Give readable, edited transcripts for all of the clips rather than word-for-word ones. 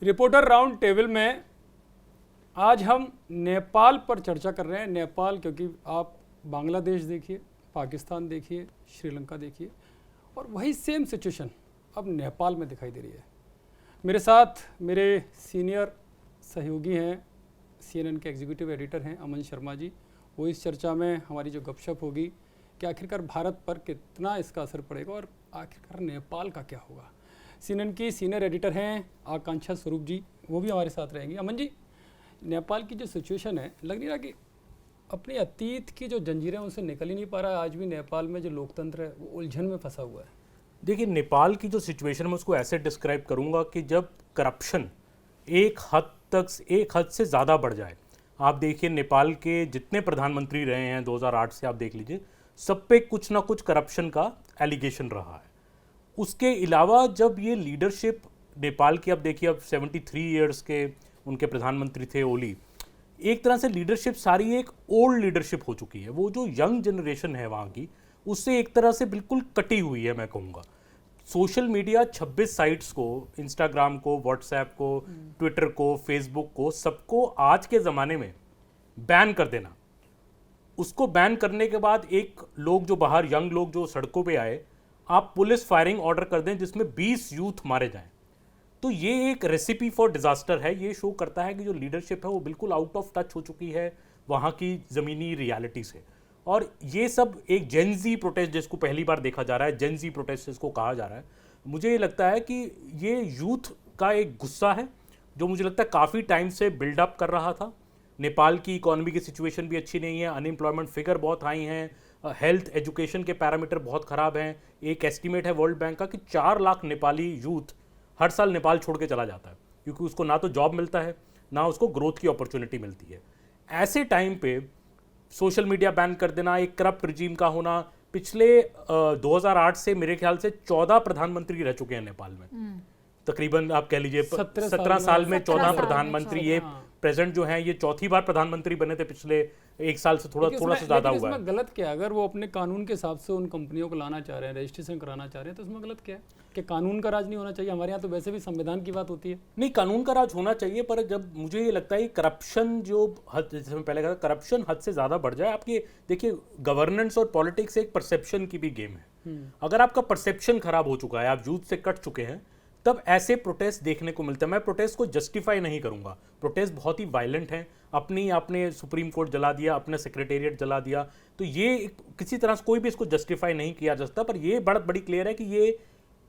Reporter round table में आज हम नेपाल पर चर्चा कर रहे हैं। नेपाल, क्योंकि आप बांग्लादेश देखिए, पाकिस्तान देखिए, श्रीलंका देखिए, और वही सेम सिचुएशन अब नेपाल में दिखाई दे रही है। मेरे साथ मेरे सीनियर सहयोगी हैं, CNN के एग्जीक्यूटिव एडिटर हैं अमन शर्मा जी। वो इस चर्चा में हमारी जो गपशप होगी कि आखिरकार भारत पर कितना इसका असर पड़ेगा और आखिरकार नेपाल का क्या होगा। CNN की सीनियर एडिटर हैं आकांक्षा स्वरूप जी, वो भी हमारे साथ रहेंगी। अमन जी, नेपाल की जो सिचुएशन है, लग नहीं रहा कि अपने अतीत की जो जंजीरें उनसे निकल ही नहीं पा रहा है। आज भी नेपाल में जो लोकतंत्र है वो उलझन में फंसा हुआ है। देखिए, नेपाल की जो सिचुएशन मैं उसको ऐसे डिस्क्राइब करूंगा कि जब करप्शन एक हद से ज़्यादा बढ़ जाए। आप देखिए, नेपाल के जितने प्रधानमंत्री रहे हैं 2008 से, आप देख लीजिए, सब पे कुछ ना कुछ करप्शन का एलिगेशन रहा है। उसके अलावा जब ये लीडरशिप नेपाल की, अब देखिए, अब 73 इयर्स के उनके प्रधानमंत्री थे ओली, एक तरह से लीडरशिप सारी एक ओल्ड लीडरशिप हो चुकी है। वो जो यंग जनरेशन है वहाँ की, उससे एक तरह से बिल्कुल कटी हुई है, मैं कहूँगा। सोशल मीडिया 26 साइट्स को, इंस्टाग्राम को, व्हाट्सएप को, ट्विटर को, फेसबुक को, सबको आज के ज़माने में बैन कर देना। उसको बैन करने के बाद एक लोग जो बाहर, यंग लोग जो सड़कों पे आए, आप पुलिस फायरिंग ऑर्डर कर दें जिसमें 20 यूथ मारे जाएं, तो ये एक रेसिपी फॉर डिजास्टर है। ये शो करता है कि जो लीडरशिप है वो बिल्कुल आउट ऑफ टच हो चुकी है वहाँ की ज़मीनी रियलिटी से। और ये सब एक जेनजी प्रोटेस्ट, जिसको पहली बार देखा जा रहा है, जेनजी प्रोटेस्ट जिसको कहा जा रहा है, मुझे ये लगता है कि ये यूथ का एक गुस्सा है जो मुझे लगता है काफ़ी टाइम से बिल्डअप कर रहा था। नेपाल की इकोनॉमी की सिचुएशन भी अच्छी नहीं है, अनएम्प्लॉयमेंट फिगर बहुत हाई हैं, हेल्थ एजुकेशन के पैरामीटर बहुत ख़राब हैं। एक एस्टिमेट है वर्ल्ड बैंक का कि 4 लाख नेपाली यूथ हर साल नेपाल छोड़ के चला जाता है, क्योंकि उसको ना तो जॉब मिलता है, ना उसको ग्रोथ की अपॉर्चुनिटी मिलती है। ऐसे टाइम पे सोशल मीडिया बैन कर देना, एक करप्ट रिजीम का होना, पिछले 2008 से मेरे ख्याल से 14 प्रधानमंत्री रह चुके हैं नेपाल में। तकरीबन आप कह लीजिए 17 साल में 14 प्रधानमंत्री। ये प्रेजेंट जो हैं ये चौथी बार प्रधानमंत्री बने थे, पिछले एक साल से थोड़ा सा ज्यादा हुआ है। गलत क्या है? अगर वो अपने कानून के हिसाब से उन कंपनियों को लाना चाह रहे हैं, रजिस्ट्रेशन कराना चाह रहे हैं, तो उसमें गलत क्या है? कि कानून का राज नहीं होना चाहिए? हमारे यहाँ तो वैसे भी संविधान की बात होती है। नहीं, कानून का राज होना चाहिए, पर जब मुझे ये लगता है करप्शन जो हद, जैसे मैं पहले कहा, करप्शन हद से ज्यादा बढ़ जाए। आपकी देखिए, गवर्नेंस और पॉलिटिक्स एक परसेप्शन की भी गेम है। अगर आपका परसेप्शन खराब हो चुका है, आप यूथ से कट चुके हैं, तब ऐसे प्रोटेस्ट देखने को मिलता है। मैं प्रोटेस्ट को जस्टिफाई नहीं करूंगा, प्रोटेस्ट बहुत ही वायलेंट हैं। आपने सुप्रीम कोर्ट जला दिया, अपना सेक्रेटेरिएट जला दिया, तो ये किसी तरह से कोई भी इसको जस्टिफाई नहीं किया जा सकता। पर ये बड़ी क्लियर है कि ये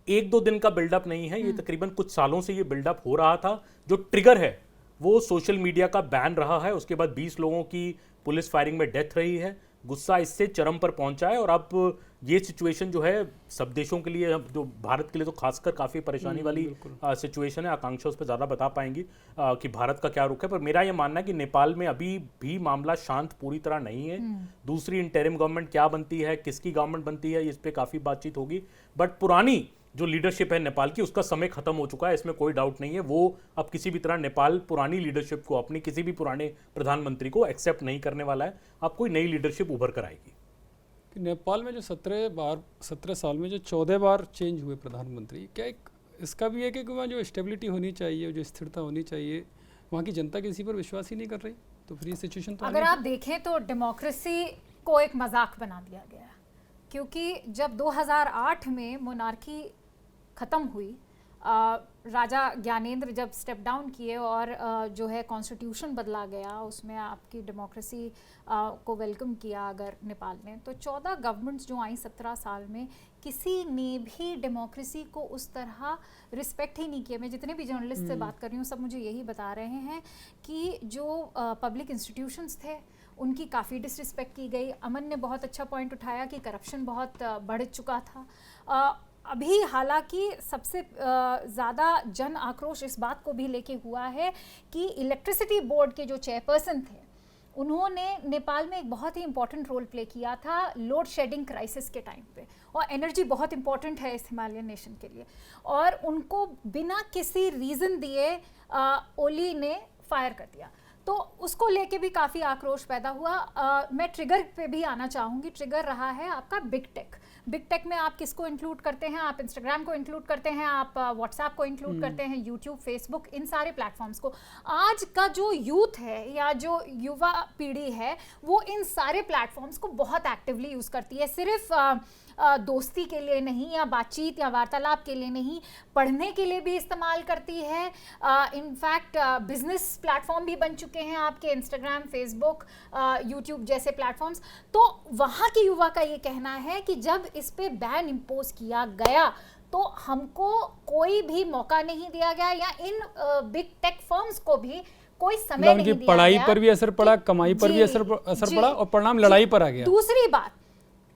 1-2 दिन का बिल्डअप नहीं है, ये तकरीबन कुछ सालों से ये बिल्डअप हो रहा था। जो ट्रिगर है वो सोशल मीडिया का बैन रहा है, उसके बाद 20 लोगों की पुलिस फायरिंग में डेथ रही है। गुस्सा इससे चरम पर पहुंचा है, और अब ये सिचुएशन जो है सब देशों के लिए, जो भारत के लिए तो खासकर काफ़ी परेशानी वाली सिचुएशन है। आकांक्षा उस पर ज़्यादा बता पाएंगी कि भारत का क्या रुख है। पर मेरा ये मानना है कि नेपाल में अभी भी मामला शांत पूरी तरह नहीं है। दूसरी इंटरिम गवर्नमेंट क्या बनती है, किसकी गवर्नमेंट बनती है, इस पर काफ़ी बातचीत होगी। बट पुरानी जो लीडरशिप है नेपाल की, उसका समय खत्म हो चुका है, इसमें कोई डाउट नहीं है। वो अब किसी भी तरह नेपाल पुरानी लीडरशिप को, अपनी किसी भी पुराने प्रधानमंत्री को एक्सेप्ट नहीं करने वाला है। अब कोई नई लीडरशिप उभर कर आएगी। नेपाल में जो 17 साल में जो 14 बार चेंज हुए प्रधानमंत्री, क्या एक इसका भी है कि वहाँ जो स्टेबिलिटी होनी चाहिए, जो स्थिरता होनी चाहिए, वहाँ की जनता किसी पर विश्वास ही नहीं कर रही, तो फिर सिचुएशन तो अगर आप देखें तो डेमोक्रेसी को एक मजाक बना दिया गया। क्योंकि जब 2008 में मोनार्की ख़त्म हुई, राजा ज्ञानेंद्र जब स्टेप डाउन किए और जो है कॉन्स्टिट्यूशन बदला गया, उसमें आपकी डेमोक्रेसी को वेलकम किया अगर नेपाल ने, तो 14 गवर्नमेंट्स जो आई 17 साल में, किसी ने भी डेमोक्रेसी को उस तरह रिस्पेक्ट ही नहीं किया। मैं जितने भी जर्नलिस्ट से बात कर रही हूँ, सब मुझे यही बता रहे हैं कि जो पब्लिक इंस्टीट्यूशंस थे उनकी काफ़ी डिसरिस्पेक्ट की गई। अमन ने बहुत अच्छा पॉइंट उठाया कि करप्शन बहुत बढ़ चुका था। अभी हालांकि सबसे ज़्यादा जन आक्रोश इस बात को भी लेके हुआ है कि इलेक्ट्रिसिटी बोर्ड के जो चेयरपर्सन थे, उन्होंने नेपाल में एक बहुत ही इंपॉर्टेंट रोल प्ले किया था लोड शेडिंग क्राइसिस के टाइम पे, और एनर्जी बहुत इंपॉर्टेंट है इस हिमालयन नेशन के लिए, और उनको बिना किसी रीज़न दिए ओली ने फायर कर दिया। तो उसको लेके भी काफ़ी आक्रोश पैदा हुआ। मैं ट्रिगर पे भी आना चाहूँगी। ट्रिगर रहा है आपका बिग टेक। बिग टेक में आप किसको इंक्लूड करते हैं? आप इंस्टाग्राम को इंक्लूड करते हैं, आप व्हाट्सएप को इंक्लूड करते हैं, यूट्यूब, फेसबुक, इन सारे प्लेटफॉर्म्स को। आज का जो यूथ है या जो युवा पीढ़ी है वो इन सारे प्लेटफॉर्म्स को बहुत एक्टिवली यूज़ करती है, सिर्फ दोस्ती के लिए नहीं या बातचीत या वार्तालाप के लिए नहीं, पढ़ने के लिए भी इस्तेमाल करती है। इनफैक्ट बिजनेस प्लेटफॉर्म भी बन चुके हैं आपके इंस्टाग्राम, फेसबुक, यूट्यूब जैसे प्लेटफॉर्म्स। तो वहाँ के युवा का ये कहना है कि जब इस पे बैन इम्पोज किया गया तो हमको कोई भी मौका नहीं दिया गया या इन बिग टेक फर्म्स को भी कोई समय नहीं दिया गया। पढ़ाई पर भी असर पड़ा, कमाई पर भी असर पड़ा और परिणाम लड़ाई पर आ गया। दूसरी बात,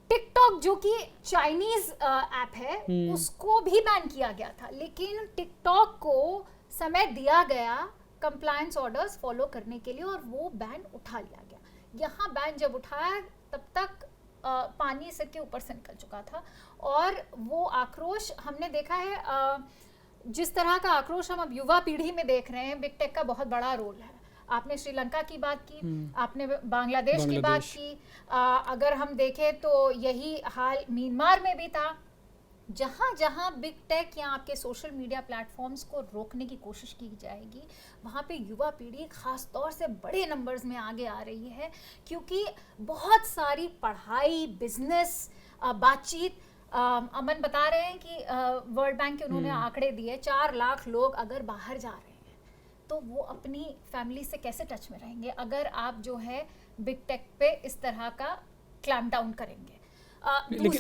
टिकटॉक जो कि चाइनीज ऐप है उसको भी बैन किया गया था, लेकिन टिकटॉक को समय दिया गया कंप्लायंस ऑर्डर्स फॉलो करने के लिए और वो बैन उठा लिया गया। यहाँ बैन जब उठाया तब तक पानी सिर के ऊपर से निकल चुका था और वो आक्रोश हमने देखा है। जिस तरह का आक्रोश हम अब युवा पीढ़ी में देख रहे हैं, बिग टेक का बहुत बड़ा रोल है। आपने श्रीलंका की बात की, आपने बांग्लादेश की बात की, अगर हम देखें तो यही हाल म्यांमार में भी था। जहाँ जहाँ बिग टेक या आपके सोशल मीडिया प्लेटफॉर्म्स को रोकने की कोशिश की जाएगी, वहाँ पे युवा पीढ़ी खास तौर से बड़े नंबर्स में आगे आ रही है, क्योंकि बहुत सारी पढ़ाई, बिजनेस, बातचीत, अमन बता रहे हैं कि वर्ल्ड बैंक के उन्होंने आंकड़े दिए, 4 लाख लोग अगर बाहर जा रहे हैं तो वो अपनी फैमिली से कैसे टच में रहेंगे अगर आप जो है बिग टेक पे इस तरह का क्लैम्प डाउन करेंगे।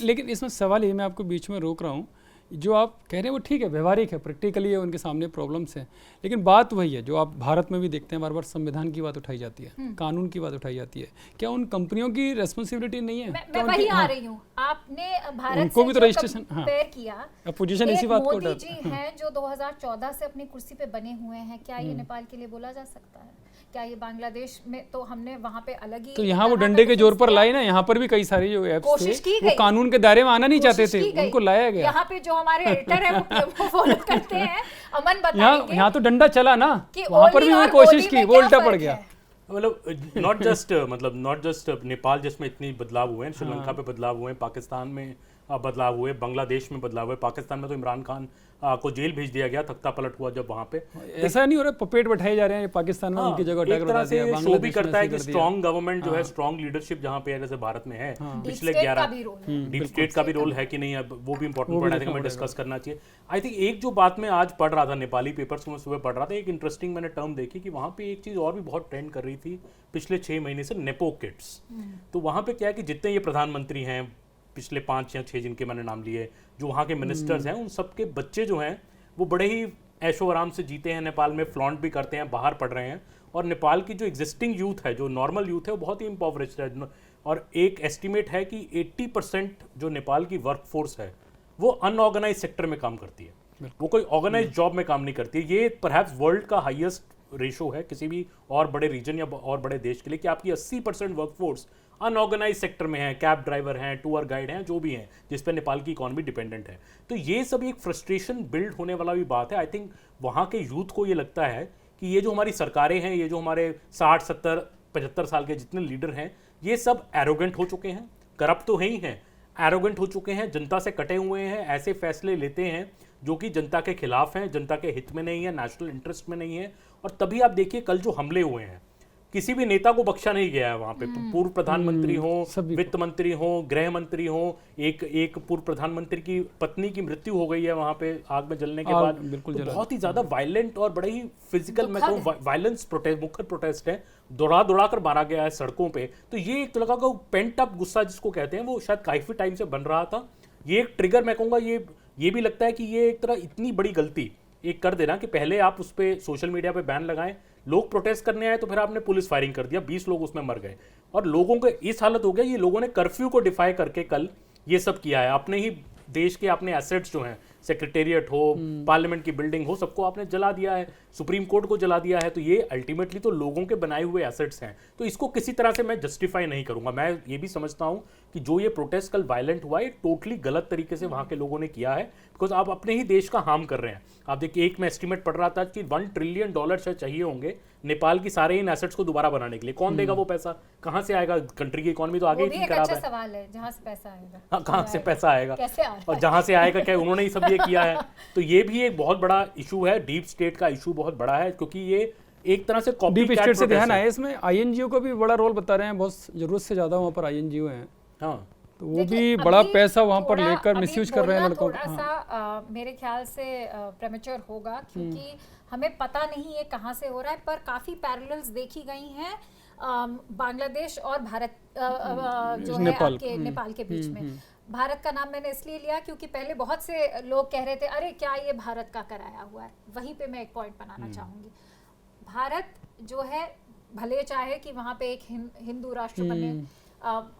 लेकिन इसमें सवाल ये, मैं आपको बीच में रोक रहा हूँ, जो आप कह रहे हैं वो ठीक है, व्यवहारिक है, प्रैक्टिकली है, उनके सामने प्रॉब्लम्स हैं, लेकिन बात वही है जो आप भारत में भी देखते हैं, बार बार संविधान की बात उठाई जाती है, कानून की बात उठाई जाती है। क्या उन कंपनियों की रेस्पॉन्सिबिलिटी नहीं है? मैं वही आ रही हूँ, आपने भारत उनको भी तो रजिस्ट्रेशन किया, अपोजिशन इसी बात को मोदी जी हैं जो 2014 से अपनी कुर्सी पे बने हुए हैं, क्या ये नेपाल के लिए बोला जा सकता है? क्या ये बांग्लादेश में तो हमने वहाँ पे अलग ही, तो यहाँ वो डंडे के जोर पर लाए ना, यहाँ पर भी कई सारी जो एप्स थे वो कानून के दायरे में आना नहीं चाहते थे, उनको लाया गया। यहाँ पे जो हमारे एडिटर है वो फॉलो करते हैं, अमन बताएंगे। यहाँ तो डंडा चला ना, वहाँ पर भी कोशिश की, वो उल्टा पड़ गया। मतलब नॉट जस्ट नेपाल जिसमें इतनी बदलाव हुए हैं, श्रीलंका पे बदलाव हुए हैं, पाकिस्तान में बदलाव हुए, बांग्लादेश में बदलाव हुए, पाकिस्तान में तो इमरान खान को जेल भेज दिया गया, तख्ता पलट हुआ जब वहाँ पे। ऐसा नहीं हो रहा, पपेट बैठाए जा रहे हैं पाकिस्तान में, उनकी जगह एक तरह से शो भी करता है कि स्ट्रॉन्ग गवर्नमेंट जो है, स्ट्रॉन्ग लीडरशिप जहाँ पे जैसे भारत में है, पिछले 11 डीप स्टेट का भी रोल है कि नहीं, अब वो भी इंपॉर्टेंट पॉइंट है, हमें डिस्कस करना चाहिए। आई थिंक एक जो बात मैं आज पढ़ रहा था, नेपाली पेपर्स में सुबह पढ़ रहा था, एक इंटरेस्टिंग मैंने टर्म देखी कि वहाँ पे एक चीज और भी बहुत ट्रेंड कर रही थी पिछले 6 महीने से, नेपो किड्स। तो वहाँ पे क्या है कि जितने ये प्रधानमंत्री हैं, पिछले 5 या 6 जिनके मैंने नाम लिए, जो वहाँ के मिनिस्टर्स हैं, उन सबके बच्चे जो हैं वो बड़े ही ऐशो आराम से जीते हैं, नेपाल में फ्लॉन्ट भी करते हैं, बाहर पढ़ रहे हैं। और नेपाल की जो एग्जिस्टिंग यूथ है, जो नॉर्मल यूथ है, वो बहुत ही इम्पॉवरिश्ड है। और एक एस्टिमेट है कि 80% जो नेपाल की वर्कफोर्स है वो अनऑर्गेनाइज सेक्टर में काम करती है, वो कोई ऑर्गेनाइज जॉब में काम नहीं करती है। ये परहैप्स वर्ल्ड का हाईएस्ट रेशो है किसी भी और बड़े रीजन या और बड़े देश के लिए, कि आपकी 80% वर्कफोर्स अनऑर्गेनाइज सेक्टर में है, कैब ड्राइवर हैं, टूर गाइड हैं, जो भी हैं, जिस पे नेपाल की इकोनॉमी डिपेंडेंट है। तो ये सब एक फ्रस्ट्रेशन बिल्ड होने वाला भी बात है। आई थिंक वहाँ के यूथ को ये लगता है कि ये जो हमारी सरकारें हैं, ये जो हमारे 60, 70, 75 साल के जितने लीडर हैं, ये सब एरोगेंट हो चुके हैं, करप्ट तो है ही हैं, एरोगेंट हो चुके हैं, जनता से कटे हुए हैं, ऐसे फैसले लेते हैं जो कि जनता के खिलाफ हैं, जनता के हित में नहीं है, नेशनल इंटरेस्ट में नहीं है। और तभी आप देखिए कल जो हमले हुए हैं, किसी भी नेता को बख्शा नहीं गया है वहां पे, पूर्व प्रधानमंत्री हो, वित्त मंत्री हो, गृह मंत्री हो, एक पूर्व प्रधानमंत्री की पत्नी की मृत्यु हो गई है वहां पे आग में जलने के बाद। तो बहुत ही ज्यादा वायलेंट और बड़े ही फिजिकल में वायलेंस प्रोटेस्ट, मुखर प्रोटेस्ट है, दौड़ा कर मारा गया है सड़कों पे। तो ये एक तरह का पेंट अप गुस्सा जिसको कहते हैं, वो शायद काफी टाइम से बन रहा था। ये एक ट्रिगर, मैं कहूँगा ये भी लगता है कि ये एक तरह इतनी बड़ी गलती एक कर देना कि पहले आप उस पर सोशल मीडिया पे बैन लगाएं, लोग प्रोटेस्ट करने आए तो फिर आपने पुलिस फायरिंग कर दिया, 20 लोग उसमें मर गए और लोगों को इस हालत हो गया। ये लोगों ने कर्फ्यू को डिफाई करके कल ये सब किया है, अपने ही देश के अपने एसेट्स जो हैं, सेक्रेटेरिएट हो, पार्लियामेंट की बिल्डिंग हो, सबको आपने जला दिया है, सुप्रीम कोर्ट को जला दिया है। तो ये अल्टीमेटली तो लोगों के बनाए हुए एसेट्स हैं। तो इसको किसी तरह से मैं जस्टिफाई नहीं करूंगा। मैं ये भी समझता हूं कि जो ये प्रोटेस्ट कल वायलेंट हुआ, ये टोटली गलत तरीके से वहां के लोगों ने किया है, बिकॉज आप अपने ही देश का हार्म कर रहे हैं। आप देखिए, एक मैं एस्टिमेट पढ़ रहा था कि $1 ट्रिलियन शायद चाहिए होंगे नेपाल की सारे इन एसेट्स को दोबारा बनाने के लिए। कौन देगा वो पैसा? कहाँ से आएगा? कंट्री की इकोनॉमी तो आगे ही खराब है। सवाल है, जहाँ से पैसा आएगा। हाँ, कहाँ से पैसा आएगा? कैसे आएगा? और जहाँ से आएगा क्या उन्होंने ही सब ये किया है? तो ये भी एक बहुत बड़ा इशू है। डीप स्टेट का इशू बहुत बड़ा है, क्योंकि ये एक तरह से डीप स्टेट से ध्यान आया इसमें। आईएनजीओ को भी बड़ा रोल बता रहे हैं, बहुत जरूरत से ज्यादा वहाँ पर आईएनजीओ हैं। हाँ, तो वो भी बड़ा पैसा वहाँ पर लेकर मिसयूज कर रहे हैं लड़कों को। थोड़ा सा मेरे ख्याल से प्रेमेच्योर होगा, क्योंकि हमें पता नहीं है कहाँ से हो रहा है, पर काफी पैरेलल्स देखी गई हैं बांग्लादेश और भारत जो है आपके नेपाल के बीच में। भारत का नाम मैंने इसलिए लिया क्योंकि पहले बहुत से लोग कह रहे थे अरे क्या ये भारत का कराया हुआ है। वहीं पे मैं एक पॉइंट बनाना चाहूंगी। भारत जो है भले चाहे कि वहाँ पे एक हिंदू राष्ट्र बने,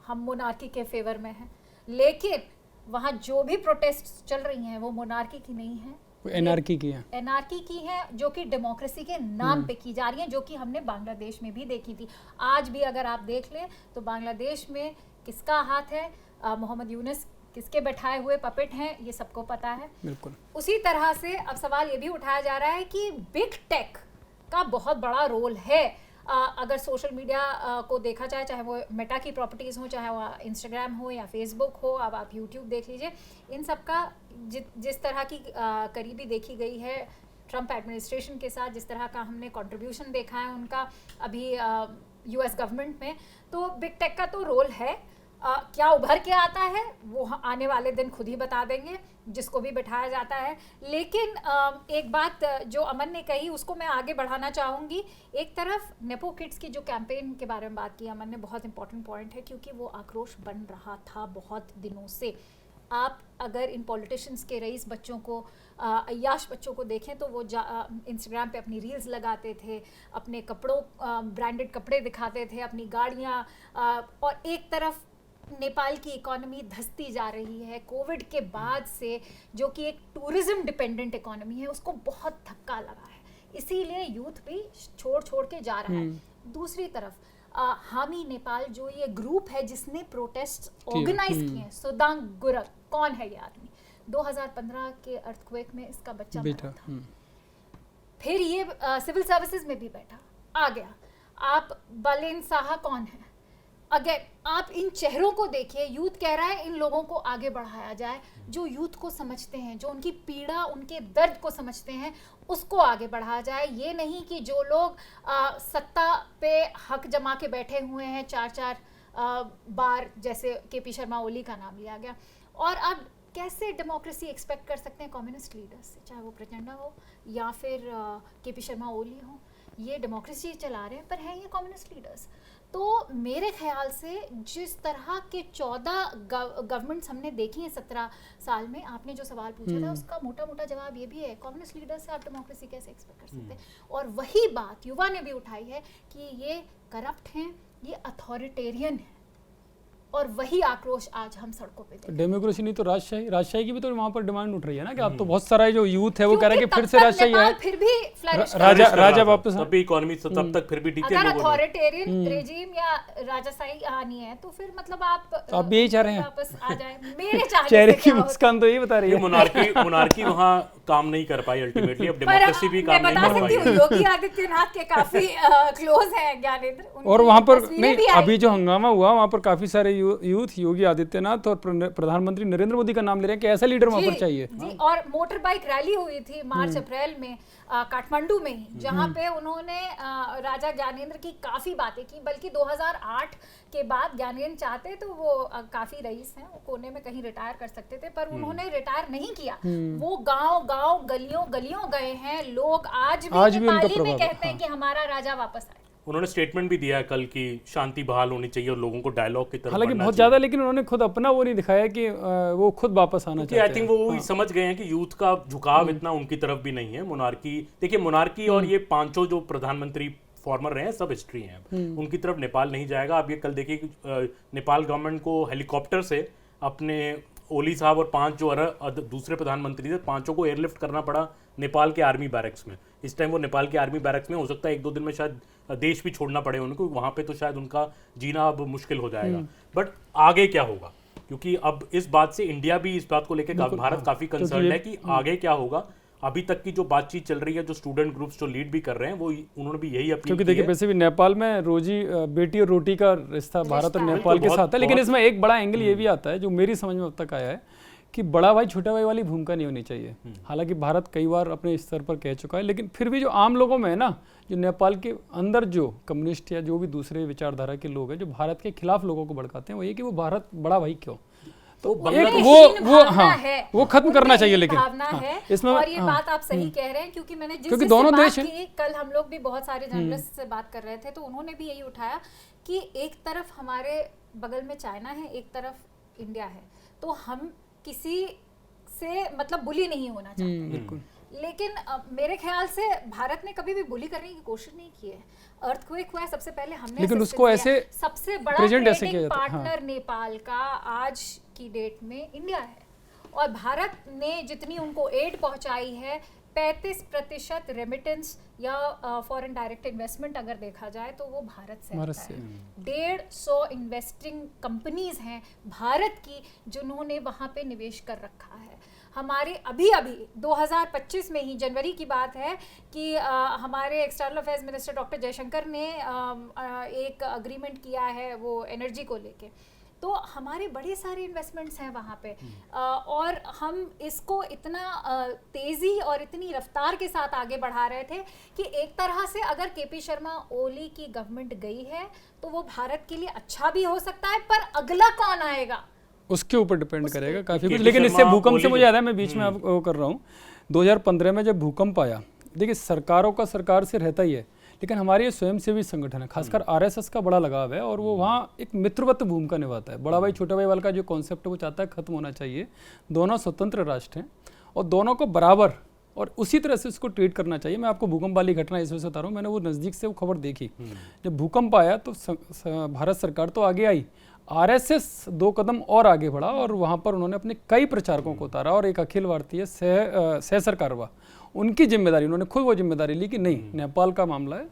हम मोनार्की के फेवर में हैं, लेकिन वहाँ जो भी प्रोटेस्ट चल रही हैं वो मोनार्की की नहीं है, एनआरकी की है। एनआरकी की है, जो कि डेमोक्रेसी के नाम पे की जा रही है, जो कि हमने बांग्लादेश में भी देखी थी। आज भी अगर आप देख लें तो बांग्लादेश में किसका हाथ है, मोहम्मद यूनुस किसके बैठाए हुए पपेट हैं, ये सबको पता है। बिल्कुल। उसी तरह से अब सवाल ये भी उठाया जा रहा है कि बिग टेक का बहुत बड़ा रोल है। अगर सोशल मीडिया को देखा जाए, चाहे वो मेटा की प्रॉपर्टीज़ हो, चाहे वो इंस्टाग्राम हो या फेसबुक हो, अब आप यूट्यूब देख लीजिए, इन सब का जिस तरह की करीबी देखी गई है ट्रम्प एडमिनिस्ट्रेशन के साथ, जिस तरह का हमने कंट्रीब्यूशन देखा है उनका अभी यूएस गवर्नमेंट में, तो बिग टेक का तो रोल है। क्या उभर के आता है वो आने वाले दिन खुद ही बता देंगे, जिसको भी बिठाया जाता है। लेकिन एक बात जो अमन ने कही उसको मैं आगे बढ़ाना चाहूँगी। एक तरफ नेपो किड्स की जो कैंपेन के बारे में बात की अमन ने, बहुत इंपॉर्टेंट पॉइंट है, क्योंकि वो आक्रोश बन रहा था बहुत दिनों से। आप अगर इन पॉलिटिशियंस के रईस बच्चों को, अय्याश बच्चों को देखें तो वो इंस्टाग्राम पे अपनी रील्स लगाते थे, अपने कपड़ों ब्रांडेड कपड़े दिखाते थे, अपनी गाड़ियाँ, और एक तरफ नेपाल की इकोनॉमी धंसती जा रही है कोविड के बाद से, जो कि एक टूरिज्म डिपेंडेंट इकोनॉमी है, उसको बहुत धक्का लगा है, इसीलिए यूथ भी छोड़ के जा रहा है। दूसरी तरफ हामी नेपाल जो ये ग्रुप है जिसने प्रोटेस्ट ऑर्गेनाइज किए हैं, सुदांग गुरक, कौन है ये आदमी? 2015 के अर्थक्वेक में इसका बच्चा मरा था। फिर ये सिविल सर्विसेज में भी बैठा आ गया। आप बलेन साहा कौन है? अगेन आप इन चेहरों को देखिए। यूथ कह रहा है इन लोगों को आगे बढ़ाया जाए, जो यूथ को समझते हैं, जो उनकी पीड़ा, उनके दर्द को समझते हैं, उसको आगे बढ़ाया जाए। ये नहीं कि जो लोग सत्ता पे हक जमा के बैठे हुए हैं 4-4 बार, जैसे केपी शर्मा ओली का नाम लिया गया। और अब कैसे डेमोक्रेसी एक्सपेक्ट कर सकते हैं कम्युनिस्ट लीडर्स से, चाहे वो प्रचंडा हो या फिर केपी शर्मा ओली हो? ये डेमोक्रेसी चला रहे हैं पर हैं ये कम्युनिस्ट लीडर्स। तो मेरे ख्याल से जिस तरह के 14 गवर्नमेंट्स हमने देखी हैं 17 साल में, आपने जो सवाल पूछा था उसका मोटा जवाब ये भी है, कम्युनिस्ट लीडर से आप डेमोक्रेसी कैसे एक्सपेक्ट कर सकते हैं? और वही बात युवा ने भी उठाई है कि ये करप्ट हैं, ये अथॉरिटेरियन है, और वही आक्रोश आज हम सड़कों पे देखते हैं। डेमोक्रेसी नहीं तो राजशाही की भी तो वहाँ पर डिमांड उठ रही है ना, कि आप तो बहुत सारा जो यूथ है वो कह रहा है कि फिर से राजशाही है, फिर भी राजा वापस, तब भी इकोनॉमी तब तक फिर भी ठीक है। अगर अथॉरिटेरियन रेजिम या राजाशाही आनी है तो फिर मतलब आप भी यही चाह रहे हैं वापस आ जाए। मेरे चेहरे की मुस्कान तो यही बता रही है। मोनार्की वहाँ काम नहीं कर पाई अल्टीमेटली, अब डेमोक्रेसी भी काम नहीं कर पाई। योगी आदित्यनाथ के काफी क्लोज हैं ज्ञानेंद्र, और वहाँ पर नहीं, अभी जो हंगामा हुआ वहाँ पर काफी सारे यूथ योगी आदित्यनाथ और प्रधानमंत्री नरेंद्र मोदी का नाम ले रहे हैं कि ऐसा लीडर वहाँ पर चाहिए। जी, और मोटर बाइक रैली हुई थी मार्च अप्रैल में काठमांडू में ही, जहाँ पे उन्होंने राजा ज्ञानेंद्र की काफी बातें की। बल्कि 2008 के बाद ज्ञानेंद्र चाहते तो वो काफी रईस हैं, वो कोने में कहीं रिटायर कर सकते थे, पर उन्होंने रिटायर नहीं किया। वो गांव गलियों गए हैं। लोग आज भी नेपाली में कहते हैं कि हमारा राजा वापस आए। उन्होंने स्टेटमेंट भी दिया है कल की शांति बहाल होनी चाहिए और लोगों को डायलॉग की तरफ, हालांकि बहुत ज्यादा, लेकिन उन्होंने खुद अपना वो नहीं दिखाया कि वो खुद वापस आना चाहते हैं। आई थिंक वो समझ गए हैं कि यूथ का झुकाव इतना उनकी तरफ भी नहीं है। मोनार्की, देखिए मोनार्की और ये पांचों जो प्रधानमंत्री फॉर्मर रहे हैं सब हिस्ट्री हैं, उनकी तरफ नेपाल नहीं जाएगा। अब ये कल देखिए नेपाल गवर्नमेंट को हेलीकॉप्टर से अपने ओली साहब और 5 जो दूसरे प्रधानमंत्री थे, 5 को एयरलिफ्ट करना पड़ा नेपाल के आर्मी बैरक्स में। इस टाइम वो नेपाल के आर्मी बैरक्स में, हो सकता है 1-2 दिन में शायद देश भी छोड़ना पड़े उनको, वहां पे तो शायद उनका जीना अब मुश्किल हो जाएगा। बट आगे क्या होगा, क्योंकि अब इस बात से इंडिया भी इस बात को लेकर, भारत काफी कंसर्न है कि आगे क्या होगा। अभी तक की जो बातचीत चल रही है, जो स्टूडेंट ग्रुप्स जो लीड भी कर रहे हैं, वो उन्होंने भी यही अपील क्योंकि की देखिए है। वैसे भी नेपाल में रोजी बेटी और रोटी का रिश्ता भारत और नेपाल के साथ है, लेकिन इसमें एक बड़ा एंगल ये भी आता है जो मेरी समझ में अब तक आया है कि बड़ा भाई छोटा भाई वाली भूमिका नहीं होनी चाहिए। हालांकि भारत कई बार अपने स्तर पर कह चुका है, लेकिन फिर भी जो आम लोगों में है ना, जो नेपाल के अंदर जो कम्युनिस्ट या जो भी दूसरे विचारधारा के लोग हैं जो भारत के खिलाफ लोगों को भड़काते हैं, वो ये कि वो भारत बड़ा भाई क्यों, तो वो खत्म करना चाहिए। लेकिन भावना है इसमें और ये बात आप सही कह रहे हैं, क्योंकि मैंने क्योंकि दोनों देश की, कल हम लोग भी बहुत सारे जर्नलिस्ट से बात कर रहे थे, तो उन्होंने भी यही उठाया कि एक तरफ हमारे बगल में चाइना है, एक तरफ इंडिया है, तो हम किसी से मतलब बुली नहीं होना चाहते। बिल्कुल। लेकिन मेरे ख्याल से भारत ने कभी भी बुली करने की कोशिश नहीं की है। अर्थक्वेक हुआ सबसे पहले हमने, लेकिन उसको ऐसे सबसे बड़ा ट्रेडिंग पार्टनर नेपाल का आज की डेट में इंडिया है, और भारत ने जितनी उनको एड पहुंचाई है, 35% रेमिटेंस या फॉरेन डायरेक्ट इन्वेस्टमेंट अगर देखा जाए तो वो भारत से आता है। 150 इन्वेस्टिंग कंपनीज हैं भारत की जिन्होंने वहाँ पे निवेश कर रखा है। हमारे अभी 2025 में ही जनवरी की बात है कि हमारे external affairs minister doctor Jaishankar ने एक अग्रीमेंट किया है वो एनर्जी को लेके, तो हमारे बड़े सारे इन्वेस्टमेंट्स हैं वहाँ पे, और हम इसको इतना तेज़ी और इतनी रफ्तार के साथ आगे बढ़ा रहे थे कि एक तरह से अगर केपी शर्मा ओली की गवर्नमेंट गई है तो वो भारत के लिए अच्छा भी हो सकता है, पर अगला कौन आएगा उसके ऊपर डिपेंड करेगा काफ़ी कुछ। लेकिन इससे भूकंप से मुझे याद है, मैं बीच में वो कर रहा हूँ, 2015 में जब भूकंप आया, देखिए सरकारों का सरकार से रहता ही है, लेकिन हमारे ये स्वयंसेवी संगठन है, खासकर आरएसएस का बड़ा लगाव है, और वो वहाँ एक मित्रवत भूमिका निभाता है। बड़ा भाई छोटा भाई वाला का जो कॉन्सेप्ट है वो चाहता है खत्म होना चाहिए। दोनों स्वतंत्र राष्ट्र हैं और दोनों को बराबर और उसी तरह से इसको ट्रीट करना चाहिए। मैं आपको भूकंप वाली घटना इस वजह से बता रहा हूँ, मैंने वो नज़दीक से वो खबर देखी। जब भूकंप आया तो भारत सरकार तो आगे आई, आरएसएस 2 कदम और आगे बढ़ा और वहाँ पर उन्होंने अपने कई प्रचारकों को उतारा, और एक अखिल भारतीय सह सरकार हुआ, उनकी जिम्मेदारी, उन्होंने खुद वो जिम्मेदारी ली कि नहीं, नेपाल का मामला है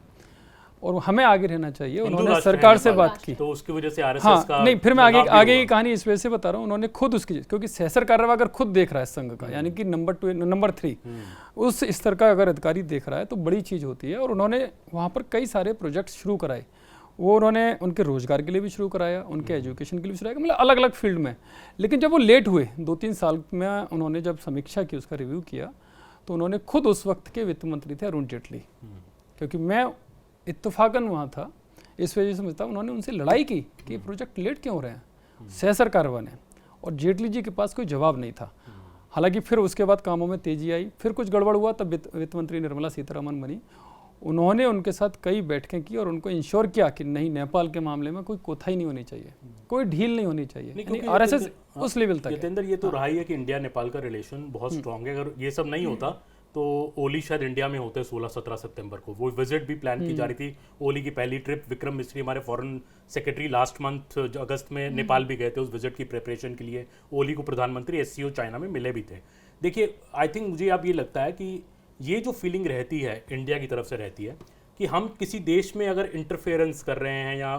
और हमें आगे रहना चाहिए। उन्होंने सरकार से बात की, तो उसकी वजह से आरएसएस का नहीं, फिर मैं आगे की कहानी इस वजह से बता रहा हूँ, उन्होंने खुद उसकी, क्योंकि सह सरकार अगर खुद देख रहा है संघ का, यानी कि नंबर 3 उस स्तर का अगर अधिकारी देख रहा है तो बड़ी चीज़ होती है। और उन्होंने वहाँ पर कई सारे प्रोजेक्ट शुरू कराए, वो उन्होंने उनके रोजगार के लिए भी शुरू कराया, उनके एजुकेशन के लिए भी शुरू कराया, मतलब अलग अलग फील्ड में। लेकिन जब वो लेट हुए 2-3 साल में, उन्होंने जब समीक्षा की, उसका रिव्यू किया, तो उन्होंने खुद उस वक्त के वित्त मंत्री थे अरुण जेटली, क्योंकि मैं इत्तेफाकन वहाँ था, इस वजह से समझता हूँ, उन्होंने उनसे लड़ाई की कि प्रोजेक्ट लेट क्यों हो रहे हैं, सह सरकार बने, और जेटली जी के पास कोई जवाब नहीं था। हालांकि फिर उसके बाद कामों में तेजी आई, फिर कुछ गड़बड़ हुआ, तब वित्त मंत्री निर्मला सीतारमण बनी। उन्होंने उनके साथ कई बैठकें की और उनको इंश्योर किया कि नहीं, नेपाल के मामले में कोई कोताही नहीं होनी चाहिए, कोई ढील नहीं होनी चाहिए। आरएसएस उस लेवल तक जितेंद्र, ये तो रहा ही है कि इंडिया नेपाल का रिलेशन बहुत स्ट्रांग है। अगर ये सब नहीं होता तो ओली शायद इंडिया में होते 16-17 सितंबर को। वो विजिट भी प्लान की जा रही थी, ओली की पहली ट्रिप। विक्रम मिस्री हमारे फॉरेन सेक्रेटरी लास्ट मंथ अगस्त में नेपाल भी गए थे उस विजिट की प्रिपरेशन के लिए। ओली को प्रधानमंत्री एससीओ चाइना में मिले भी थे। देखिए, आई थिंक मुझे अब ये लगता है कि ये जो फीलिंग रहती है इंडिया की तरफ से रहती है कि हम किसी देश में अगर इंटरफेरेंस कर रहे हैं या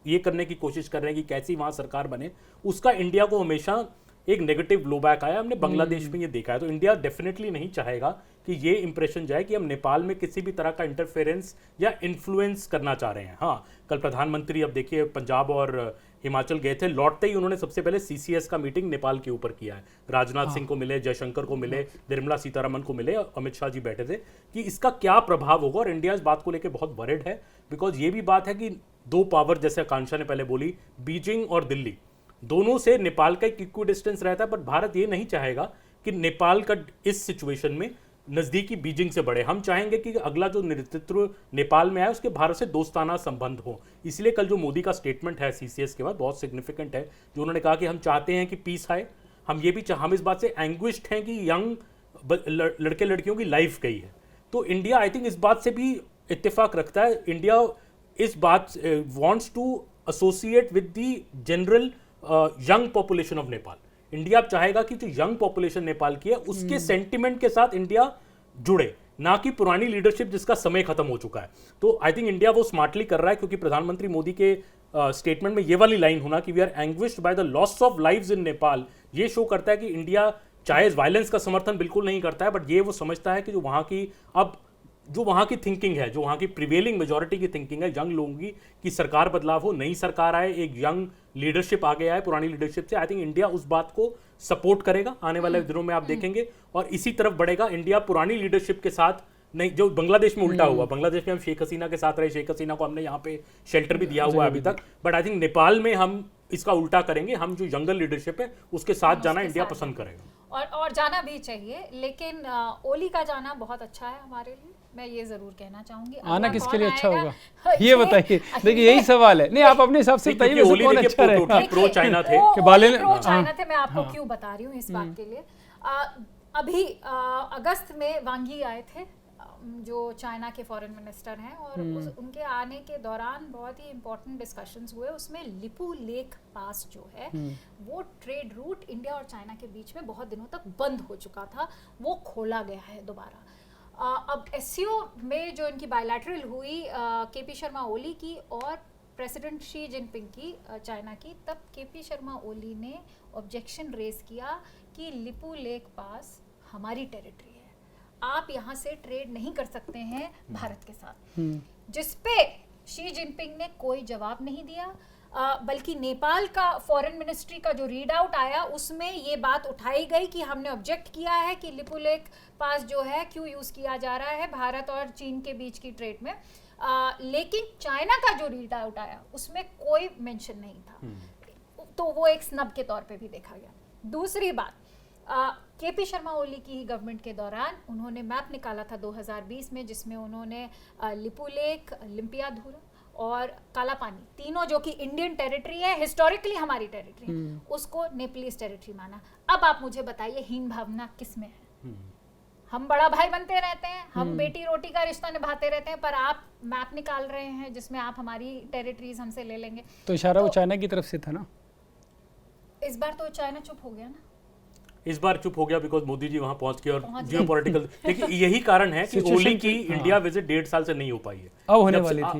ये करने की कोशिश कर रहे हैं कि कैसी वहाँ सरकार बने, उसका इंडिया को हमेशा एक नेगेटिव ब्लोबैक आया। हमने बांग्लादेश में ये देखा है। तो इंडिया डेफिनेटली नहीं चाहेगा कि ये इंप्रेशन जाए कि हम नेपाल में किसी भी तरह का इंटरफेरेंस या इन्फ्लुएंस करना चाह रहे हैं। हाँ, कल प्रधानमंत्री, अब देखिए, पंजाब और हिमाचल गए थे, लौटते ही उन्होंने सबसे पहले सीसीएस का मीटिंग नेपाल के ऊपर किया है। राजनाथ सिंह को मिले, जयशंकर को मिले, निर्मला सीतारमण को मिले, अमित शाह जी बैठे थे कि इसका क्या प्रभाव होगा। और इंडिया इस बात को लेकर बहुत वरिड है, बिकॉज ये भी बात है कि 2 पावर, जैसे आकांक्षा ने पहले बोली, बीजिंग और दिल्ली, दोनों से नेपाल का एक इक्वी डिस्टेंस रहता है। पर भारत ये नहीं चाहेगा कि नेपाल का इस सिचुएशन में नजदीकी बीजिंग से बढ़े। हम चाहेंगे कि अगला जो नेतृत्व नेपाल में आए उसके भारत से दोस्ताना संबंध हो। इसलिए कल जो मोदी का स्टेटमेंट है सीसीएस के बाद बहुत सिग्निफिकेंट है, जो उन्होंने कहा कि हम चाहते हैं कि पीस आए। हम ये भी हम इस बात से एंग्विश्ड हैं कि यंग लड़के लड़कियों की लाइफ गई है। तो इंडिया आई थिंक इस बात से भी इत्तेफाक रखता है। इंडिया इस बात wants to associate with the general young population of Nepal. India अब चाहेगा कि जो यंग पॉपुलेशन नेपाल की है उसके सेंटिमेंट के साथ इंडिया जुड़े, ना कि पुरानी लीडरशिप जिसका समय खत्म हो चुका है। तो आई थिंक इंडिया वो स्मार्टली कर रहा है, क्योंकि प्रधानमंत्री मोदी के स्टेटमेंट में ये वाली लाइन होना कि we are anguished by the loss of lives in Nepal, ये शो करता है कि इंडिया चाहे वायलेंस का समर्थन बिल्कुल नहीं करता है, बट ये वो समझता है कि जो वहाँ की थिंकिंग है, जो वहाँ की प्रिवेलिंग मेजॉरिटी की थिंकिंग है यंग लोगों की, कि सरकार बदलाव हो, नई सरकार आए, एक यंग लीडरशिप आगे आए पुरानी लीडरशिप से। आई थिंक इंडिया उस बात को सपोर्ट करेगा आने वाले दिनों में, आप देखेंगे, और इसी तरफ बढ़ेगा इंडिया पुरानी लीडरशिप के साथ। नहीं, जो बांग्लादेश में उल्टा हुआ, बांग्लादेश में हम शेख हसीना के साथ रहे, शेख हसीना को हमने यहाँ पे शेल्टर भी दिया हुआ है अभी तक, बट आई थिंक नेपाल में हम इसका उल्टा करेंगे, हम जो यंगर लीडरशिप है उसके साथ जाना इंडिया पसंद करेगा, और जाना भी चाहिए। लेकिन ओली का जाना बहुत अच्छा है हमारे लिए, मैं ये जरूर कहना चाहूंगी। आना किसके लिए अच्छा होगा ये बताइए। देखिए यही सवाल है। नहीं, आप अपने हिसाब से बताइए वैसे कौन अच्छा रहेगा। प्रो चाइना थे, प्रो चाइना थे। मैं आपको क्यों बता रही हूँ इस बात के लिए। अभी अगस्त में वांग यी आए थे, जो चाइना के फॉरेन मिनिस्टर हैं, और उनके आने के दौरान बहुत ही इंपॉर्टेंट डिस्कशंस हुए। उसमें लिपू लेक पास जो है वो ट्रेड रूट इंडिया और चाइना के बीच में बहुत दिनों तक बंद हो चुका था, वो खोला गया है दोबारा। अब एससीओ में जो इनकी बायलैटरल हुई केपी शर्मा ओली की और प्रेसिडेंट शी जिनपिंग की चाइना की, तब केपी शर्मा ओली ने ऑब्जेक्शन रेज किया कि लिपू लेक पास हमारी टेरिटरी है, आप यहाँ से ट्रेड नहीं कर सकते हैं भारत के साथ, जिसपे शी जिनपिंग ने कोई जवाब नहीं दिया। बल्कि नेपाल का फॉरेन मिनिस्ट्री का जो रीड आउट आया उसमें ये बात उठाई गई कि हमने ऑब्जेक्ट किया है कि लिपू लेक पास जो है क्यों यूज किया जा रहा है भारत और चीन के बीच की ट्रेड में। लेकिन चाइना का जो रीड आउट आया उसमें कोई मेंशन नहीं था, तो वो एक स्नब के तौर पे भी देखा गया। दूसरी बात, केपी शर्मा ओली की ही गवर्नमेंट के दौरान उन्होंने मैप निकाला था 2020 में, जिसमें उन्होंने लिपू लेक, लिम्पियाधुरा और काला पानी, तीनों जो कि इंडियन टेरिटरी है, हिस्टोरिकली हमारी टेरिटरी, उसको नेपालीज टेरिटरी माना। अब आप मुझे बताइए हीन भावना किस में है? हम बड़ा भाई बनते रहते हैं, हम बेटी रोटी का रिश्ता निभाते रहते हैं, पर आप मैप निकाल रहे हैं जिसमें आप हमारी टेरिटरीज हमसे ले लेंगे। तो इशारा वो चाइना की तरफ से था ना। इस बार तो चाइना चुप हो गया ना, इस बार चुप हो गया बिकॉज मोदी जी वहां पहुंच गए और जियोपॉलिटिकल। देखिए यही कारण है कि ओली की इंडिया विजिट 1.5 साल से नहीं हो पाई है।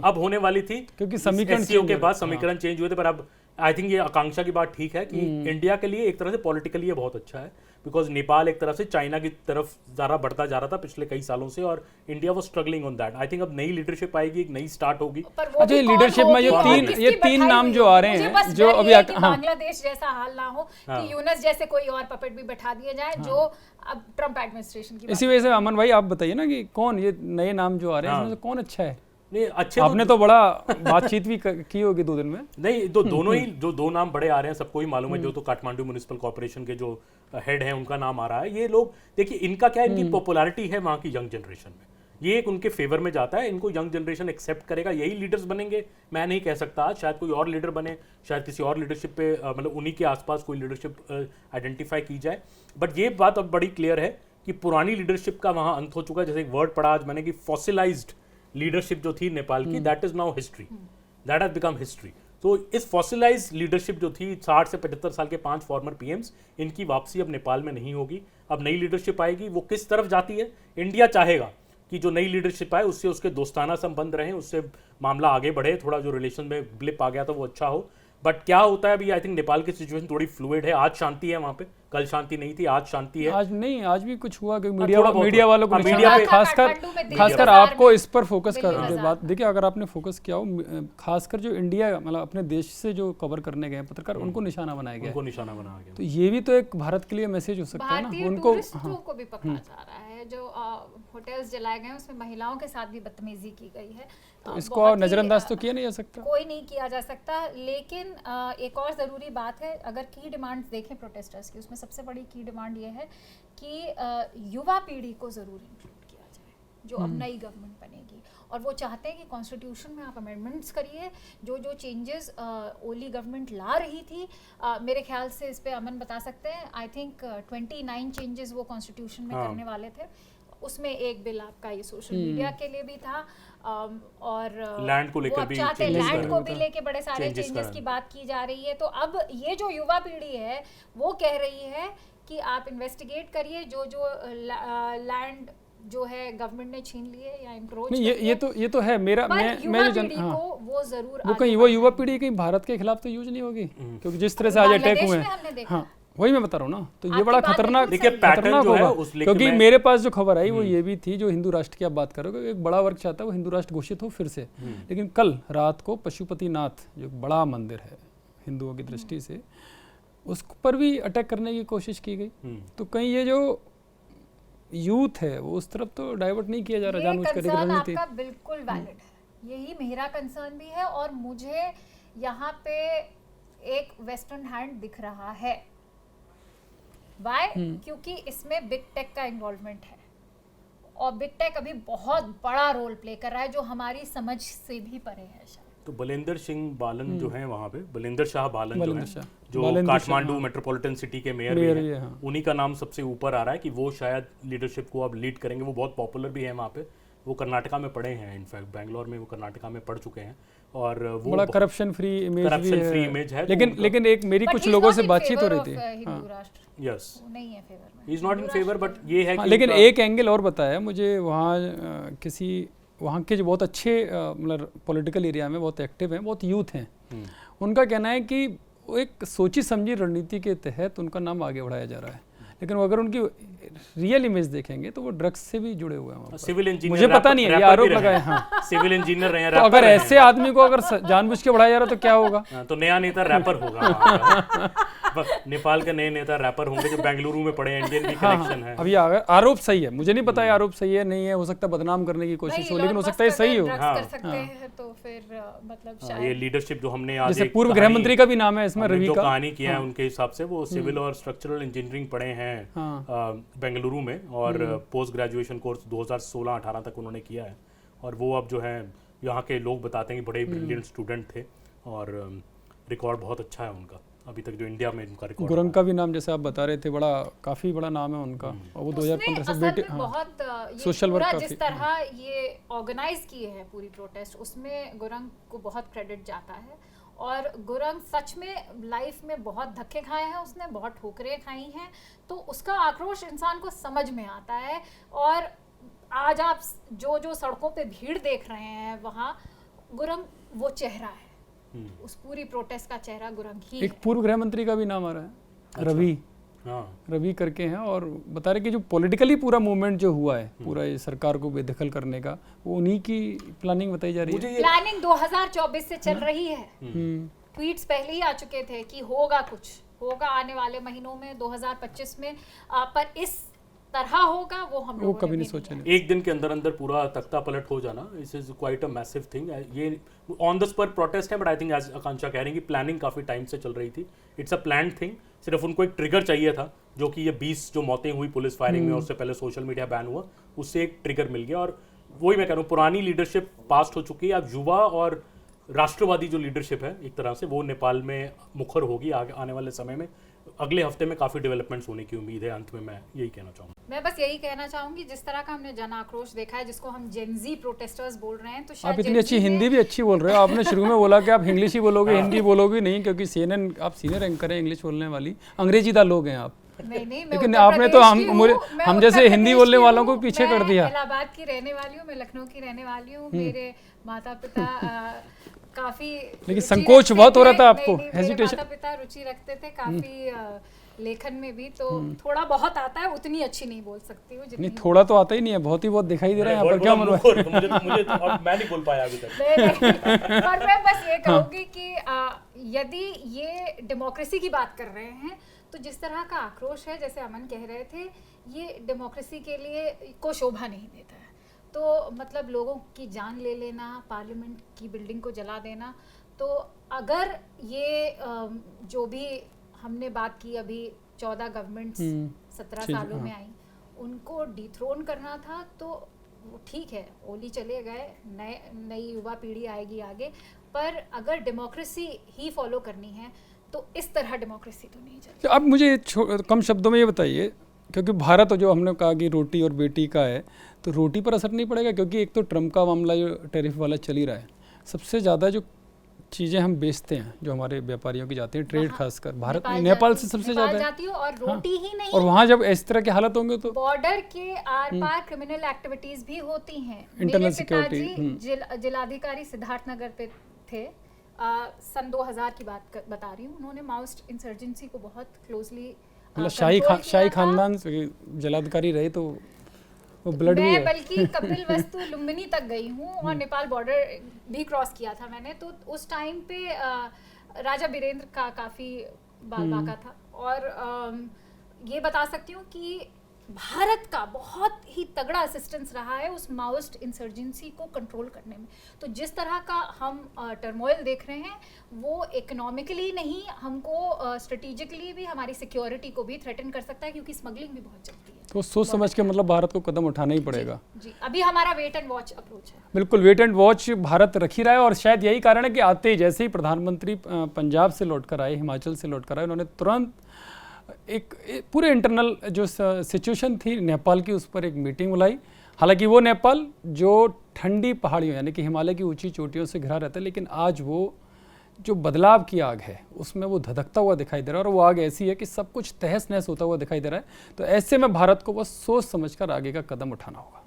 अब होने वाली थी क्योंकि समीकरण के बाद समीकरण चेंज हुए थे, पर अब आई थिंक ये आकांक्षा की बात ठीक है कि इंडिया के लिए एक तरह से पॉलिटिकली ये बहुत अच्छा है, बिकॉज नेपाल एक तरफ से चाइना की तरफ ज़्यादा बढ़ता जा रहा था पिछले कई सालों से, और India was struggling on that. I think अब नई लीडरशिप आएगी, एक नई स्टार्ट होगी। अच्छा, लीडरशिप में ये तीन नाम जो आ रहे हैं, जो अभी बांग्लादेश जैसा हाल ना हो कि यूनस जैसे कोई और पपेट भी बैठा दिए जाए, जो अब ट्रम्प एडमिनिस्ट्रेशन की। इसी वजह से अमन भाई आप बताइए ना कि कौन ये नए नाम जो आ रहे हैं इसमें से कौन अच्छा है? नहीं, अच्छे आपने तो बड़ा बातचीत भी की होगी 2 दिन में। नहीं, तो दोनों ही जो 2 नाम बड़े आ रहे हैं सबको ही मालूम है। जो तो काठमांडू म्युनिसिपल कॉर्पोरेशन के जो हेड हैं उनका नाम आ रहा है। ये लोग देखिए, इनका क्या है, इनकी पॉपुलैरिटी है वहाँ की यंग जनरेशन में, ये एक उनके फेवर में जाता है। इनको यंग जनरेशन एक्सेप्ट करेगा, यही लीडर्स बनेंगे। मैं नहीं कह सकता, शायद कोई और लीडर बने, शायद किसी और लीडरशिप पे मतलब उन्हीं के आसपास कोई लीडरशिप आइडेंटिफाई की जाए। बट ये बात अब बड़ी क्लियर है कि पुरानी लीडरशिप का वहाँ अंत हो चुका है। जैसे एक वर्ड पढ़ा आज मैंने कि फॉसिलाइज्ड लीडरशिप जो थी नेपाल की, that is now history, that has become history. तो इस फॉसिलाइज लीडरशिप जो थी 60 से 75 साल के 5 फॉर्मर पीएम्स, इनकी वापसी अब नेपाल में नहीं होगी। अब नई लीडरशिप आएगी, वो किस तरफ जाती है, इंडिया चाहेगा कि जो नई लीडरशिप आए उससे उसके दोस्ताना संबंध रहें, उससे मामला आगे बढ़े, थोड़ा जो रिलेशन में ब्लिप आ गया था वो अच्छा हो। बट क्या होता है अभी, आई थिंक नेपाल की सिचुएशन थोड़ी फ्लूइड है। आज शांति है वहाँ पे, कल शांति नहीं थी, आज शांति है। आज नहीं, आज भी कुछ हुआ कि मीडिया वालों को खासकर आपको इस पर फोकस करने के बाद देखिए, अगर आपने फोकस किया हो, खासकर जो इंडिया मतलब अपने देश से जो कवर करने गए पत्रकार, उनको निशाना बनाया गया, उनको निशाना बनाया गया। तो ये भी तो एक भारत के लिए मैसेज हो सकता है ना। उनको को भी पकड़ा जा रहा है, जो होटल्स जलाए गए उसमें महिलाओं के साथ भी बदतमीजी की गई है, तो इसको और नजरअंदाज तो किया नहीं जा सकता, कोई नहीं किया जा सकता। लेकिन एक और ज़रूरी बात है, अगर की डिमांड्स देखें प्रोटेस्टर्स की, उसमें सबसे बड़ी की डिमांड ये है कि युवा पीढ़ी को ज़रूर इंक्लूड किया जाए, जो अब नई गवर्नमेंट बनेगी, और वो चाहते हैं कि कॉन्स्टिट्यूशन में आप अमेंडमेंट्स करिए। जो चेंजेस ओली गवर्नमेंट ला रही थी, मेरे ख्याल से इस पे अमन बता सकते हैं, आई थिंक 29 चेंजेस वो कॉन्स्टिट्यूशन में करने वाले थे, उसमें एक बिल आपका ये सोशल मीडिया के लिए भी था, और लैंड को लेकर भी चाहते changes लैंड कर को रहे भी लेके बड़े सारे Changes चेंजेस कर की बात की जा रही है। तो अब ये जो युवा पीढ़ी है वो कह रही है कि आप इन्वेस्टिगेट करिए, जो जो लैंड जो है गवर्नमेंट ने छीन लिए या इंक्रोच नहीं, ये तो है मेरा पर मैं युवा जो पीढ़ी को वो जरूर वो कहीं वो युवा पीढ़ी कहीं भारत के खिलाफ तो यूज नहीं होगी, क्योंकि जिस तरह से आज अटैक हुए हैं, हाँ वही मैं बता रहा हूँ ना, तो ये आपकी बड़ा बात खतरनाक बिल्कुल सही है। खतरनाक जो है होगा, उस लेके क्योंकि मैं- मेरे पास जो खबर आई वो ये भी थी, जो हिंदू राष्ट्र की आप बात करोगे, एक बड़ा वर्ग चाहता है वो हिंदू राष्ट्र घोषित हो फिर से, लेकिन कल रात को पशुपतिनाथ जो एक बड़ा मंदिर है हिंदुओं की दृष्टि से, उस पर भी अटैक करने की कोशिश की गई। तो कहीं ये जो यूथ है वो उस तरफ तो डाइवर्ट नहीं किया जा रहा, जानबूझकर एक कंसर्न रणनीति। आपका बिल्कुल वैलिड है, यही मेरा कंसर्न भी है, और मुझे यहाँ पे एक वेस्टर्न हैंड दिख रहा है। वाई? क्योंकि इसमें बिग टेक का इन्वॉल्वमेंट है, और बिग टेक अभी बहुत बड़ा रोल प्ले कर रहा है जो हमारी समझ से भी परे है शायद। तो बलेंद्र सिंह बालन जो है वहाँ पे, बलेंद्र शाह बालन जो बलेंद्र है, शाह। जो बलेंद्र शाह, काठमांडू हाँ। मेट्रोपॉलिटन सिटी के मेयर भी मेयर हैं, भी है, हाँ। उन्हीं का नाम सबसे ऊपर आ रहा है कि वो शायद लीडरशिप को अब लीड करेंगे। वो बहुत पॉपुलर भी है वहाँ पे, वो कर्नाटका में पढ़े हैं, इनफैक्ट बैंगलोर में वो कर्नाटका में पढ़ चुके हैं, और वो बड़ा करप्शन फ्री इमेज भी corruption free image है, तो लेकिन उनका- लेकिन एक मेरी But कुछ he's लोगों not से in बातचीत हो favor रही of, थी, हिंदू हाँ। राष्ट्र यस, वो नहीं है फेवर में, he is not in Hindu favour, राष्ट्र बट ये है हाँ, कि लेकिन उनका- एक एंगल और बताया मुझे वहाँ किसी वहाँ के जो बहुत अच्छे मतलब पॉलिटिकल एरिया में बहुत एक्टिव हैं, बहुत यूथ हैं, उनका कहना है कि वो एक सोची समझी रणनीति के तहत उनका नाम आगे बढ़ाया जा रहा है, लेकिन वो अगर उनकी रियल इमेज देखेंगे तो वो ड्रग्स से भी जुड़े हुए हैं वहाँ पर। सिविल इंजीनियर, मुझे पता नहीं है, ये आरोप लगाए, हाँ। सिविल इंजीनियर रहे हैं, तो rapper अगर रहे हैं। ऐसे आदमी को अगर जानबूझ के बढ़ाया जा रहा है तो क्या होगा? हाँ, तो नया नेता रैपर होगा वहाँ का। बस नेपाल के नए नेता रैपर होंगे जो बेंगलुरु में पढ़े, इंडियन भी कनेक्शन है। अब ये आरोप सही है, मुझे नहीं पता है आरोप सही है नहीं है, हो सकता है बदनाम करने की कोशिश हो, लेकिन हो सकता है सही हो। ड्रग्स कर सकते हैं तो फिर मतलब हाँ, शायद ये लीडरशिप जो हमने आज जैसे एक पूर्व गृह कहानी- मंत्री का भी नाम है इसमें, हमने रवि जो का। कहानी किया है उनके हिसाब से वो सिविल और स्ट्रक्चरल इंजीनियरिंग पढ़े हैं बेंगलुरु में, और पोस्ट ग्रेजुएशन कोर्स 2016-18 तक उन्होंने किया है, और वो अब जो है यहाँ के लोग बताते हैं कि बड़े ब्रिलियंट स्टूडेंट थे, और रिकॉर्ड बहुत अच्छा है उनका अभी तक जो इंडिया में उनका रिकॉर्ड। गुरंग का भी नाम जैसे आप बता रहे थे, बड़ा काफी बड़ा नाम है उनका, और वो 2015 से उसने बेटे असल में बहुत ये सोशल वर्क पूरा काफी- जिस तरह ये ऑर्गेनाइज किए हैं पूरी प्रोटेस्ट, उसमें गुरंग को बहुत क्रेडिट जाता है, और गुरंग सच में लाइफ में बहुत धक्के खाए हैं उसने, बहुत ठोकरें खाई हैं, तो उसका आक्रोश इंसान को समझ में आता है। और आज आप जो जो सड़कों पे भीड़ देख रहे हैं वहाँ, गुरंग वो चेहरा है, उस पूरी प्रोटेस्ट का चेहरा गुरंग ही एक है। पूर्व गृह मंत्री का भी नाम आ रहा है, रवि, हाँ, रवि करके हैं, और बता रहे कि जो पॉलिटिकली पूरा मूवमेंट जो हुआ है पूरा ये सरकार को बेदखल करने का, वो उन्हीं की प्लानिंग बताई जा रही है। प्लानिंग 2024 से चल रही है, हम्म। ट्वीट्स पहले ही आ चुके थे कि होगा कुछ, होगा आने वाले महीनों में 2025 में, पर इस तरह होगा वो हम वो लोगों कभी ने नहीं भी सोचा नहीं। एक दिन के अंदर अंदर पूरा तख्ता पलट हो जाना, इस is quite a massive thing. ये ऑन द स्पॉट प्रोटेस्ट है, बट आई थिंक एज आकांक्षा कह रही है कि प्लानिंग काफी टाइम से चल रही थी, इट्स अ प्लान्ड थिंग। सिर्फ उनको एक ट्रिगर चाहिए था, जो कि ये 20 जो मौतें हुई पुलिस फायरिंग में, और उससे पहले सोशल मीडिया बैन हुआ, उससे एक ट्रिगर मिल गया। और वही मैं कह रहा हूँ, पुरानी लीडरशिप पास्ट हो चुकी है, अब युवा और राष्ट्रवादी जो लीडरशिप है एक तरह से, वो नेपाल में मुखर होगी आने वाले समय में। अगले हफ्ते में काफी डेवलपमेंट्स होने की उम्मीद है। अंत में मैं यही कहना चाहूँगा। मैं बस यही कहना चाहूंगी, जिस तरह का हमने जन आक्रोश देखा है, जिसको हम जेनजी प्रोटेस्टर्स बोल रहे हैं, तो आप शायद इतनी Gen अच्छी Z में- हिंदी भी अच्छी बोल रहे हो। आपने शुरू में बोला कि आप इंग्लिश ही बोलोगे, हिंदी बोलोगे नहीं, क्योंकि CNN आप सीनियर एंकर हैं इंग्लिश बोलने वाली, अंग्रेजीदा लोग हैं आप। नहीं मैं लेकिन उत्तर आपने तो प्रदेश हम की हूँ, मुझे मैं हम उत्तर जैसे हिंदी प्रदेश बोलने की वालों हूँ, को पीछे मैं कर दिया। इलाहाबाद की रहने वाली हूँ, मैं लखनऊ की रहने वाली हूँ, मेरे माता पिता काफी लेकिन संकोच बहुत हो रहा था आपको, hesitation। माता पिता रुचि रखते थे काफी लेखन में भी, तो थोड़ा बहुत आता है, उतनी अच्छी नहीं बोल सकती हूँ जितनी नहीं, थोड़ा तो आता ही नहीं है, बहुत ही बहुत दिखाई दे रहा है यहाँ पर। क्या मुझे तो अब मैं नहीं बोल पाया अभी तक। नहीं, पर मैं बस ये कहूंगी कि यदि ये डेमोक्रेसी की बात कर रहे हैं, तो जिस तरह का आक्रोश है, जैसे अमन कह रहे थे, ये डेमोक्रेसी के लिए को शोभा नहीं देता है। तो मतलब लोगों की जान ले लेना, पार्लियामेंट की बिल्डिंग को जला देना, तो अगर ये जो भी हमने बात की अभी 14 गवर्नमेंट्स 17 सालों में आई, उनको डिथ्रोन करना था, तो वो ठीक है, ओली चले गए, नई युवा पीढ़ी आएगी आगे, पर अगर डेमोक्रेसी ही फॉलो करनी है तो इस तरह डेमोक्रेसी तो नहीं चलेगी। अब मुझे कम शब्दों में ये बताइए क्योंकि भारत जो हमने कहा कि रोटी और बेटी का है, तो रोटी पर असर नहीं पड़ेगा, क्योंकि एक तो ट्रम्प का मामला जो टैरिफ वाला चल ही रहा है। सबसे ज़्यादा जो चीज़ें हम बेचते हैं, जो हमारे व्यापारियों की जाती हैं, ट्रेड खासकर भारत में नेपाल से सबसे ज़्यादा जाती है। और रोटी ही नहीं, और वहाँ जब इस तरह के हालत होंगे तो बॉर्डर के आर पार क्रिमिनल एक्टिविटीज भी होती हैं। इंटरनल मेरे सिक्योरिटी, पिताजी जिलाधिकारी सिद्धार्थनगर पे थे, सन 2000 की बात बता रही हूँ। उन्होंने माओइस्ट इंसर्जेंसी को बहुत क्लोजली, मतलब शाही खानदान से जिलाधिकारी रहे, तो वो ब्लड भी मैं है। बल्कि कपिल वस्तु लुम्बिनी तक गई हूँ और नेपाल बॉर्डर भी क्रॉस किया था मैंने। तो उस टाइम पे राजा बीरेंद्र का काफ़ी बाका था। और ये बता सकती हूँ कि भारत का बहुत ही तगड़ा असिस्टेंस रहा है उस माओइस्ट इंसर्जेंसी को कंट्रोल करने में। तो जिस तरह का हम टर्मोइल देख रहे हैं, वो इकोनॉमिकली नहीं, हमको स्ट्रेटेजिकली भी, हमारी सिक्योरिटी को भी थ्रेटन कर सकता है, क्योंकि स्मगलिंग भी बहुत चलती है। तो सोच समझ के मतलब भारत को कदम उठाना ही पड़ेगा। जी, अभी हमारा वेट एंड वॉच अप्रोच है। बिल्कुल, वेट एंड वॉच भारत रख ही रहा है। और शायद यही कारण है कि आते ही जैसे ही प्रधानमंत्री पंजाब से लौट कर आए, हिमाचल से लौट कर आए, उन्होंने तुरंत एक पूरे इंटरनल जो सिचुएशन थी नेपाल की, उस पर एक मीटिंग बुलाई। हालांकि वो नेपाल जो ठंडी पहाड़ियों यानी कि हिमालय की ऊंची चोटियों से घिरा रहता है, लेकिन आज वो जो बदलाव की आग है उसमें वो धधकता हुआ दिखाई दे रहा है। और वो आग ऐसी है कि सब कुछ तहस नहस होता हुआ दिखाई दे रहा है। तो ऐसे में भारत को बस सोच समझकर आगे का कदम उठाना होगा।